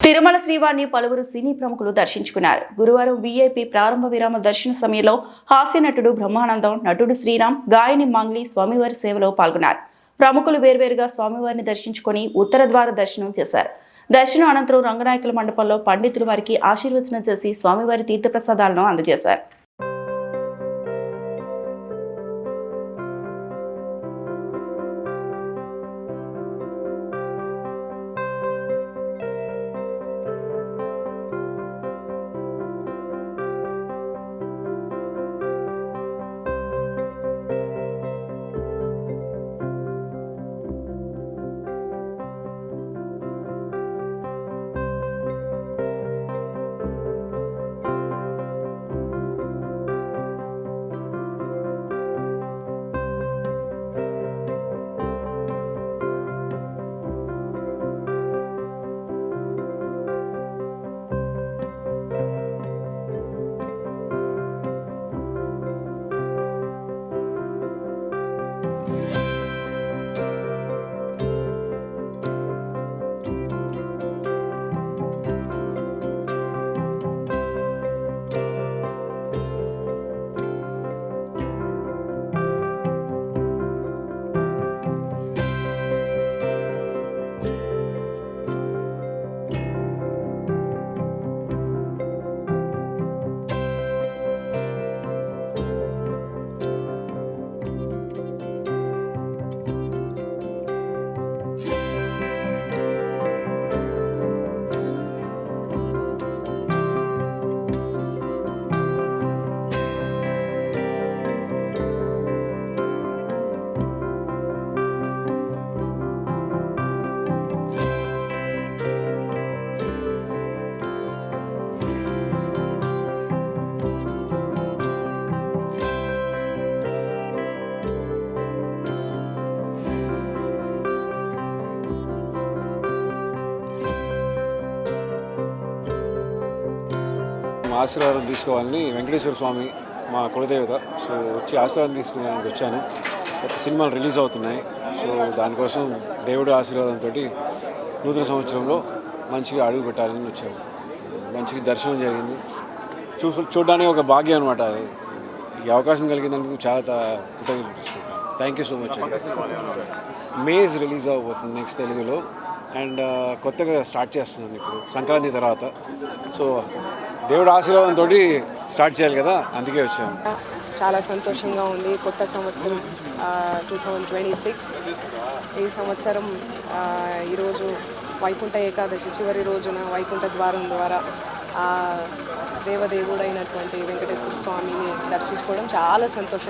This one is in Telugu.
తిరుమల శ్రీవారిని పలువురు సినీ ప్రముఖులు దర్శించుకున్నారు. గురువారం వీఐపీ ప్రారంభ విరామ దర్శన సమయంలో హాస్య నటుడు బ్రహ్మానందం, నటుడు శ్రీరామ్, గాయని మంగ్లీ స్వామివారి సేవలో పాల్గొన్నారు. ప్రముఖులు వేర్వేరుగా స్వామివారిని దర్శించుకుని ఉత్తర ద్వార దర్శనం చేశారు. దర్శనం అనంతరం రంగనాయకుల మండపంలో పండితులు వారికి ఆశీర్వచనం చేసి స్వామివారి తీర్థప్రసాదాలను అందజేశారు. ఆశీర్వాదం తీసుకోవాలని వెంకటేశ్వర స్వామి మా కులదేవత. సో వచ్చి ఆశీర్వాదం తీసుకునేందుకు వచ్చాను. కొత్త సినిమాలు రిలీజ్ అవుతున్నాయి. సో దానికోసం దేవుడు ఆశీర్వాదంతో నూతన సంవత్సరంలో మంచిగా అడుగు పెట్టాలని వచ్చాము. మంచిగా దర్శనం జరిగింది. చూడడానికి ఒక భాగ్యం అనమాట. ఈ అవకాశం కలిగినందుకు చాలా thank you so much. Maze release అవబోతుంది నెక్స్ట్ తెలుగులో. అండ్ కొత్తగా స్టార్ట్ చేస్తున్నాను ఇప్పుడు సంక్రాంతి తర్వాత. సో దేవుడు ఆశీర్వాదంతో స్టార్ట్ చేయాలి కదా, అందుకే వచ్చాము. చాలా సంతోషంగా ఉంది. కొత్త సంవత్సరం 2026. ఈ సంవత్సరం ఈరోజు వైకుంఠ ఏకాదశి చివరి రోజున వైకుంఠ ద్వారం ద్వారా దేవదేవుడైనటువంటి వెంకటేశ్వర స్వామిని దర్శించుకోవడం చాలా సంతోషం.